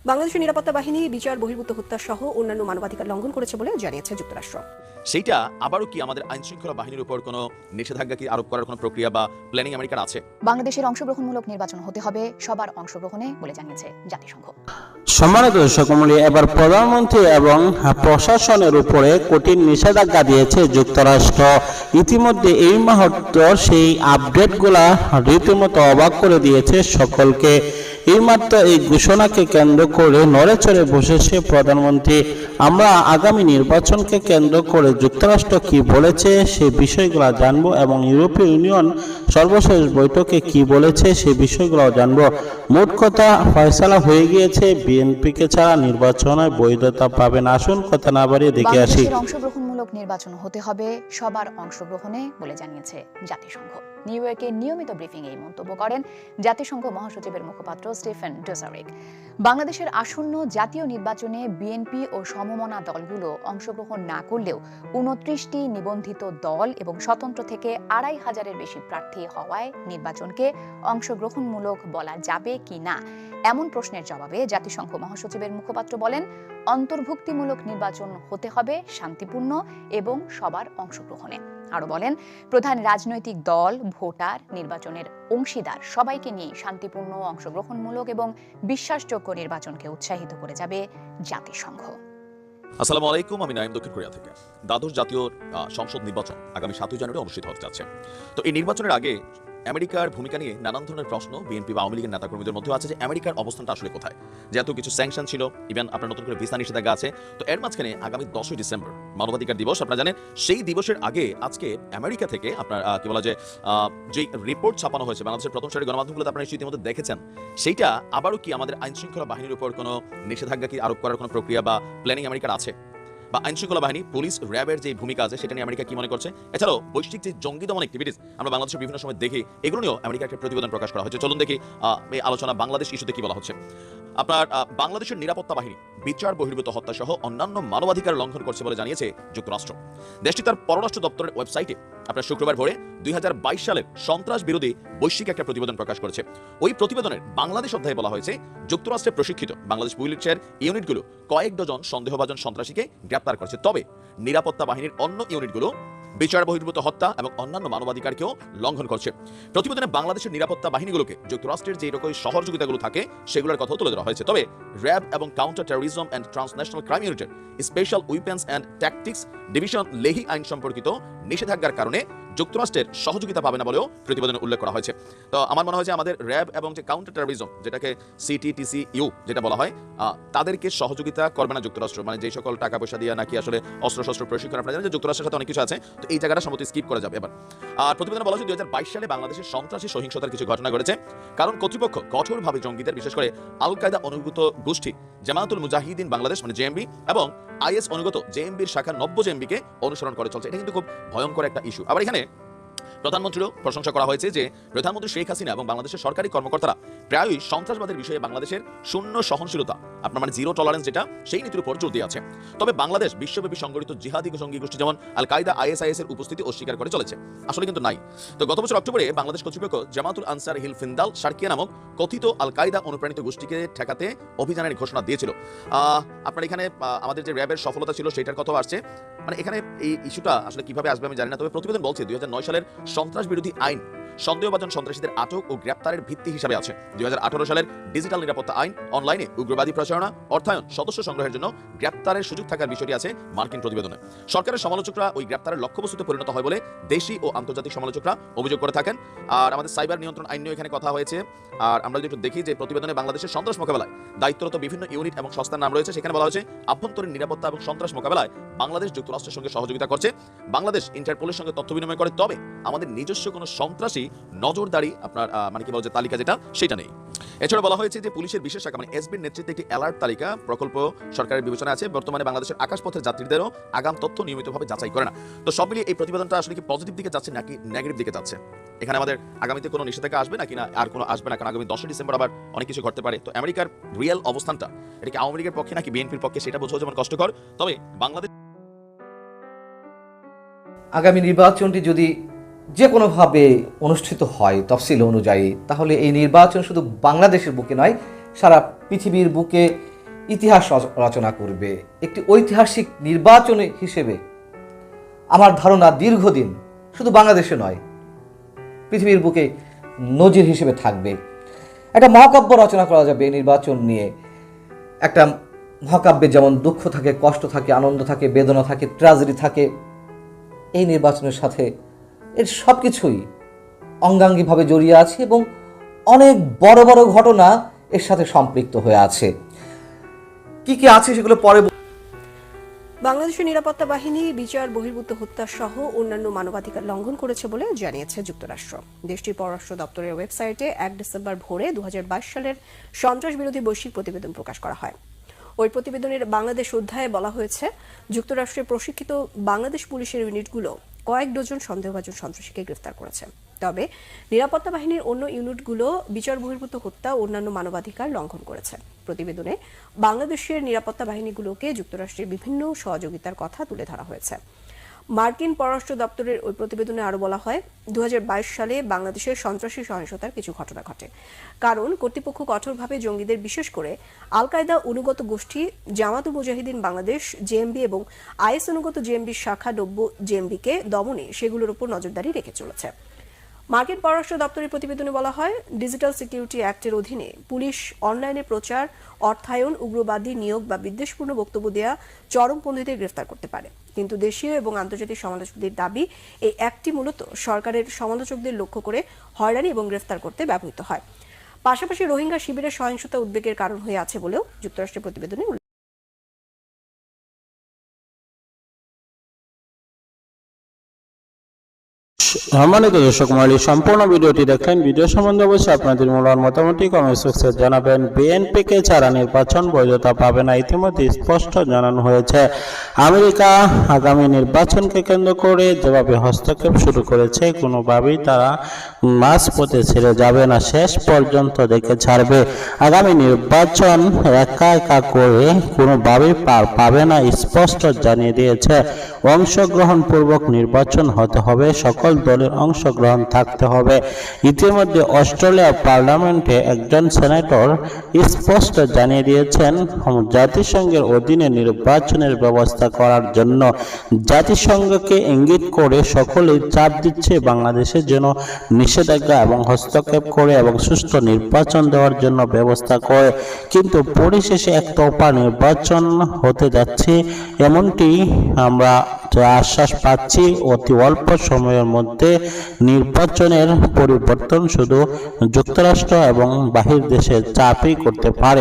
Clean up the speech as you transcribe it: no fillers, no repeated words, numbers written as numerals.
বাংলাদেশের নিরাপত্তা বাহিনী বিচার বহির্ভূত হত্যা সহ অন্যান্য মানবাধিকার লঙ্ঘন করেছে বলে জানিয়েছে যুক্তরাষ্ট্র। সেইটা আবারও কি আমাদের আইন শৃঙ্খলা বাহিনীর উপর কোনো নিষেধাজ্ঞা কি আরোপ করার কোনো প্রক্রিয়া বা প্ল্যানিং আমেরিকার আছে? বাংলাদেশের অংশগ্রহণমূলক নির্বাচন হতে হবে সবার অংশগ্রহণে বলে জানিয়েছে জাতিসংঘ। সম্মানিত দর্শক মণ্ডলী, এবার প্রধানমন্ত্রী এবং প্রশাসনের উপরে কঠিন নিষেধাজ্ঞা দিয়েছে যুক্তরাষ্ট্র। ইতিমধ্যে এই মুহূর্তের সেই আপডেটগুলা রীতিমতো অবাক করে দিয়েছে সকলকে। এইমাত্র এই ঘোষণাকে কেন্দ্র করে নড়েচড়ে বসেছে প্রধানমন্ত্রী। আমরা আগামী নির্বাচনকে কেন্দ্র করে যুক্তরাষ্ট্র কি বলেছে সেই বিষয়গুলো জানবো এবং ইউরোপীয় ইউনিয়ন সর্বশেষ বৈঠকে কি বলেছে সেই বিষয়গুলো জানবো। মোট কথা ফয়সালা হয়ে গিয়েছে, বিএনপিকে ছাড়া নির্বাচনে বৈধতা পাবে না। আসুন কথা না বাড়িয়ে দেখে আসি। বাংলাদেশের অংশগ্রহণমূলক নির্বাচন হতে হবে সবার অংশগ্রহণে বলে জানিয়েছে জাতিসংঘ। নিউ ইয়র্কে নিয়মিত ব্রিফিং এই মন্তব্য করেন জাতিসংঘ মহাসচিবের মুখপাত্র স্টিফেন ডুজারিক। বাংলাদেশের আসন্ন জাতীয় নির্বাচনে বিএনপি ও সমমনা দলগুলো অংশগ্রহণ না করলেও 29টি নিবন্ধিত দল এবং স্বতন্ত্র থেকে 2500-এর বেশি প্রার্থী হওয়ায় নির্বাচনকে অংশগ্রহণমূলক বলা যাবে কি না এমন প্রশ্নের জবাবে জাতিসংঘ মহাসচিবের মুখপাত্র বলেন, অন্তর্ভুক্তিমূলক নির্বাচন হতে হবে শান্তিপূর্ণ এবং সবার অংশগ্রহণে। আরো বলেন, প্রধান রাজনৈতিক দল, ভোটার, নির্বাচনের অংশীদার সবাইকে নিয়ে শান্তিপূর্ণ, অংশগ্রহণমূলক এবং বিশ্বাসযোগ্য নির্বাচনকে উৎসাহিত করে যাবে জাতিসংঘ। আসসালামু আলাইকুম, আমি নাইম, দক্ষিণ কোরিয়া থেকে। দ্বাদশ জাতীয় সংসদ নির্বাচন আগামী 7 জানুয়ারি অনুষ্ঠিত হতে যাচ্ছে। তো এই নির্বাচনের আগে আমেরিকার ভূমিকা নিয়ে নানান ধরনের প্রশ্ন বিএনপি বা আওয়ামী লীগের নেতাকর্মীদের মধ্যে আছে যে আমেরিকার অবস্থানটা আসলে কোথায়। যেহেতু কিছু স্যাংশন ছিল, ইভেন আপনার নতুন করে ভিসা নিষেধাজ্ঞা আছে। তো এর মাঝখানে আগামী 10ই ডিসেম্বর মানবাধিকার দিবস, আপনারা জানেন। সেই দিবসের আগে আজকে আমেরিকা থেকে আপনার কি বলা যায় যে রিপোর্ট ছাপানো হয়েছে বাংলাদেশের প্রথম সারির গণমাধ্যমগুলোতে আপনারা ইতিমধ্যে দেখেছেন। সেইটা আবারও কি আমাদের আইন শৃঙ্খলা বাহিনীর উপর কোনো নিষেধাজ্ঞা কি আরোপ করার কোনো প্রক্রিয়া বা প্ল্যানিং আমেরিকার আছে? বা আইন শৃঙ্খলা বাহিনী, পুলিশ, র্যাবের যে ভূমিকা আছে সেটা নিয়ে আমেরিকা কি মনে করছে? এছাড়াও বৈশ্বিক যে জঙ্গি দমন অ্যাক্টিভিটিস আমরা বাংলাদেশের বিভিন্ন সময় দেখি, এগুলো নিয়েও আমেরিকা একটা প্রতিবেদন প্রকাশ করা হয়েছে। চলুন দেখি এই আলোচনা বাংলাদেশ ইস্যুতে কি বলা হচ্ছে। আপনার বাংলাদেশের নিরাপত্তা বাহিনী বিচার বহির্ভূত হত্যা সহ অন্যান্য মানবাধিকার লঙ্ঘন করছে বলে জানিয়েছে যুক্তরাষ্ট্র। দেশটি তার পররাষ্ট্র দপ্তরের ওয়েবসাইটে আপনার শুক্রবার ভোরে 2022 সালের সন্ত্রাস বিরোধী বৈশ্বিক একটা প্রতিবেদন প্রকাশ করেছে। ওই প্রতিবেদনের বাংলাদেশ অধ্যায়ে বলা হয়েছে, যুক্তরাষ্ট্রে প্রশিক্ষিত বাংলাদেশ পুলিশের ইউনিটগুলো কয়েক ডজন সন্দেহভাজন সন্ত্রাসীকে গ্রেপ্তার করেছে। তবে নিরাপত্তা বাহিনীর অন্য ইউনিটগুলো বিচার বহির্ভূত হত্যা এবং অন্যান্য মানবাধিকারকেও লঙ্ঘন করছে। প্রতিবেদনে বাংলাদেশের নিরাপত্তা বাহিনীগুলোকে যুক্তরাষ্ট্রের যে রকম সহযোগিতাগুলো থাকে সেগুলোর কথাও তুলে ধরা হয়েছে। তবে র্যাব এবং counter terrorism and transnational crime ইউনিটের special weapons and tactics division Leahy আইন সম্পর্কিত নিষেধাজ্ঞার কারণে যুক্তরাষ্ট্রের সহযোগিতা পাবে না বলেও প্রতিবেদনে উল্লেখ করা হয়েছে। তো আমার মনে হয় যে আমাদের র্যাব এবং যে কাউন্টার টেরোরিজম, যেটাকে সিটিটিসিইউ যেটা বলা হয়, তাদেরকে সহযোগিতা করবে না যুক্তরাষ্ট্র। মানে যে সকল টাকা পয়সা দিয়ে নাকি আসলে অস্ত্র প্রশিক্ষণ, আপনারা জানেন যে যুক্তরাষ্ট্রের সাথে অনেক কিছু আছে। তো এই জায়গাটা সম্ভবত স্কিপ করা যাবে এবার। আর প্রতিবেদনে বলা হয়েছে 2022 সালে বাংলাদেশের সন্ত্রাসী সহিংসতার কিছু ঘটনা ঘটেছে, কারণ কর্তৃপক্ষ কঠোরভাবে জঙ্গিদের, বিশেষ করে আল কায়দা অনুভূত গোষ্ঠী জামায়াতুল মুজাহিদিন বাংলাদেশ মানে জেএমবি এবং আইএস অনুগত জেএমবির শাখা নব্য জেএমবিকে অনুসরণ করে চলছে। এটা কিন্তু খুব ভয়ঙ্কর একটা ইস্যু। আবার এখানে প্রধানমন্ত্রীরও প্রশংসা করা হয়েছে যে প্রধানমন্ত্রী শেখ হাসিনা এবং বাংলাদেশের সরকারি কর্মকর্তারা প্রায়ই সন্ত্রাসবাদের বিষয়ে বাংলাদেশের শূন্য সহনশীলতা, আপনার মানে জিরো টলারেন্স, যেটা সেই নীতির উপর জোর দিয়ে আছে। তবে বাংলাদেশ বিশ্বব্যাপী সংগঠিত জিহাদি জঙ্গি গোষ্ঠী যেমন আল কায়দা, আইএসআইএস এর উপস্থিতি অস্বীকার করে চলেছে, আসলে কিন্তু নাই। তো গত বছর অক্টোবরে বাংলাদেশ কর্তৃপক্ষ জামাতুল আনসার হিল ফিন্দাল শারকিয়া নামক কথিত আল কায়দা অনুপ্রাণিত গোষ্ঠীকে ঠেকাতে অভিযানের ঘোষণা দিয়েছিল। আপনার এখানে আমাদের যে র্যাবের সফলতা ছিল সেটার কথাও আসছে। মানে এখানে এই ইস্যুটা আসলে কিভাবে আসবে আমি জানি না। তবে প্রতিবেদন বলছে 2009 সালের সন্ত্রাস বিরোধী আইন সন্দেহভাজন সন্ত্রাসীদের আটক ও গ্রেপ্তারের ভিত্তি হিসাবে আছে। 2018 সালের ডিজিটাল নিরাপত্তা আইন অনলাইনে উগ্রবাদী প্রচারণা, অর্থায়ন, সদস্য সংগ্রহের জন্য গ্রেপ্তারের সুযোগ থাকার বিষয়টি আছে মার্কিন প্রতিবেদনে। সরকারের সমালোচকরা ওই গ্রেপ্তারের লক্ষ্যবস্তুতে পরিণত হয় বলে দেশি ও আন্তর্জাতিক সমালোচকরা অভিযোগ করে থাকেন। আর আমাদের সাইবার নিয়ন্ত্রণ আইন নিয়ে এখানে কথা হয়েছে। আর আমরা যদি একটু দেখি যে প্রতিবেদনে বাংলাদেশের সন্ত্রাস মোকাবেলায় দায়িত্বরত বিভিন্ন ইউনিট এবং সংস্থার নাম রয়েছে। সেখানে বলা হয়েছে আভ্যন্তরীণ নিরাপত্তা এবং সন্ত্রাস মোকাবেলায় বাংলাদেশ যুক্তরাষ্ট্রের সঙ্গে সহযোগিতা করছে। বাংলাদেশ ইন্টারপোলের সঙ্গে তথ্য বিনিময় করে, তবে আমাদের নিজস্ব কোনো সন্ত্রাসী নজরদারি আপনার মানে কি বলা যায় তালিকা যেটা সেটা নেই। এছাড়া বলা হয়েছে যে পুলিশের বিশেষ শাখা মানে এসবির নেতৃত্বে একটি অ্যালার্ট তালিকা প্রকল্প সরকারের বিবেচনা আছে। বর্তমানে বাংলাদেশের আকাশপথের যাত্রীদেরও আগাম তথ্য নিয়মিতভাবে যাচাই করে না। তো সব মিলিয়ে এই প্রতিবেদনটা আসলে কি পজিটিভ দিকে যাচ্ছে নাকি নেগেটিভ দিকে যাচ্ছে? এখানে আমাদের আগামীতে কোনো নিষেধাজ্ঞা আসবে নাকি না আর কোনো আসবে না, কারণ আগামী 10 ডিসেম্বর আবার অনেক কিছু ঘটতে পারে। তো আমেরিকার রিয়েল অবস্থানটা এটা কি আওয়ামী লীগের পক্ষে নাকি বিএনপির পক্ষে সেটা বোঝাও যেমন কষ্টকর। তবে বাংলাদেশ আগামী নির্বাচনটি যদি যে কোনোভাবে অনুষ্ঠিত হয় তফসিল অনুযায়ী, তাহলে এই নির্বাচন শুধু বাংলাদেশের বুকে নয়, সারা পৃথিবীর বুকে ইতিহাস রচনা করবে। একটি ঐতিহাসিক নির্বাচন হিসেবে আমার ধারণা দীর্ঘদিন শুধু বাংলাদেশে নয়, পৃথিবীর বুকে নজির হিসেবে থাকবে। একটা মহাকাব্য রচনা করা যাবে নির্বাচন নিয়ে। একটা মহাকাব্যে যেমন দুঃখ থাকে, কষ্ট থাকে, আনন্দ থাকে, বেদনা থাকে, ট্র্যাজেডি থাকে, এই নির্বাচনের সাথে এর সব কিছুই অঙ্গাঙ্গিভাবে জড়িয়ে আছে এবং অনেক বড় বড় ঘটনা এর সাথে সম্পৃক্ত হয়ে আছে। কি কি আছে সেগুলো পরে। বাংলাদেশের নিরাপত্তা বাহিনী বিচার বহির্ভূত হত্যা সহ অন্যান্য মানবাধিকার লঙ্ঘন করেছে বলে জানিয়েছে যুক্তরাষ্ট্র। দেশটির পররাষ্ট্র দপ্তরের ওয়েবসাইটে ১ ডিসেম্বর ভোরে ২০২২ সালের সন্ত্রাস বিরোধী বৈশ্বিক প্রতিবেদন প্রকাশ করা হয়। ওই প্রতিবেদনের বাংলাদেশ অধ্যায়ে বলা হয়েছে, যুক্তরাষ্ট্রের প্রশিক্ষিত বাংলাদেশ পুলিশের ইউনিটগুলো কয়েক ডজন সন্দেহভাজন সন্ত্রাসীকে গ্রেফতার করেছে। তবে নিরাপত্তা বাহিনীর অন্য ইউনিটগুলো বিচার বহির্ভূত হত্যা ও অন্যান্য মানবাধিকার লঙ্ঘন করেছে। প্রতিবেদনে বাংলাদেশের নিরাপত্তা বাহিনীগুলোকে যুক্তরাষ্ট্রের বিভিন্ন সহযোগিতার কথা তুলে ধরা হয়েছে। মার্কিন পররাষ্ট্র দপ্তরের ওই প্রতিবেদনে আরও বলা হয়, ২০২২ সালে বাংলাদেশের সন্ত্রাসী সহিংসতার কিছু ঘটনা ঘটে। কারণ কর্তৃপক্ষ কঠোরভাবে জঙ্গিদের, বিশেষ করে আল কায়দা অনুগত গোষ্ঠী জামাতুল মুজাহিদিন বাংলাদেশ জেএমবি এবং আইএস অনুগত জেএমবির শাখা নব্য জেএমবিকে দমনে সেগুলোর উপর নজরদারি রেখে চলেছে। মার্কিন পররাষ্ট্র দপ্তরের প্রতিবেদনে বলা হয়, ডিজিটাল সিকিউরিটি অ্যাক্টের অধীনে পুলিশ অনলাইনে প্রচার, অর্থায়ন, উগ্রবাদী নিয়োগ বা বিদ্বেষপূর্ণ বক্তব্য দেওয়া চরমপন্থীদের গ্রেফতার করতে পারে। কিন্তু দেশীয় এবং আন্তর্জাতিক সমালোচকদের দাবি, এই অ্যাক্টটি মূলত সরকারের সমালোচকদের লক্ষ্য করে হয়রানি এবং গ্রেফতার করতে ব্যবহৃত হয়। পাশাপাশি রোহিঙ্গা শিবিরের সহিংসতা উদ্বেগের কারণ হয়ে আছে বলেও যুক্তরাষ্ট্রের প্রতিবেদনে উল্লেখ। সম্মানিত দর্শক মণ্ডলী, সম্পূর্ণ ভিডিওটি দেখলেন। ভিডিও সম্বন্ধে অবশ্যই আপনাদের মূল্যবান মতামতটি কমেন্ট বক্সে জানাবেন। বিএনপিকে ছাড়া নির্বাচন বৈধতা পাবে না, ইতিমধ্যে স্পষ্ট জানানো হয়েছে। আমেরিকা আগামী নির্বাচনকে কেন্দ্র করে যেভাবে হস্তক্ষেপ শুরু করেছে, কোনোভাবেই তারা মাঝপথে ছেড়ে যাবে না, শেষ পর্যন্ত দেখে ছাড়বে। আগামী নির্বাচন একা একা করে কোনোভাবেই পার পাবে না, স্পষ্ট জানিয়ে দিয়েছে। অংশগ্রহণপূর্বক নির্বাচন হতে হবে, সকল দলের অংশগ্রহণ থাকতে হবে। ইতিমধ্যে অস্ট্রেলিয়া পার্লামেন্টে একজন সেনেটর স্পষ্ট জানিয়ে দিয়েছেন, জাতিসংঘের অধীনে নির্বাচনের ব্যবস্থা করার জন্য জাতিসংঘকে ইঙ্গিত করে সকলেই চাপ দিচ্ছে বাংলাদেশের জন্য নিষেধাজ্ঞা এবং হস্তক্ষেপ করে এবং সুষ্ঠু নির্বাচন দেওয়ার জন্য ব্যবস্থা করে। কিন্তু পরিশেষে একতরফা নির্বাচন হতে যাচ্ছে, এমনটি আমরা আশ্বাস পাচ্ছি। অতি অল্প সময়ের মধ্যে নির্বাচনের পরিবর্তন শুধু যুক্তরাষ্ট্র এবং বাহির দেশের চাপই করতে পারে।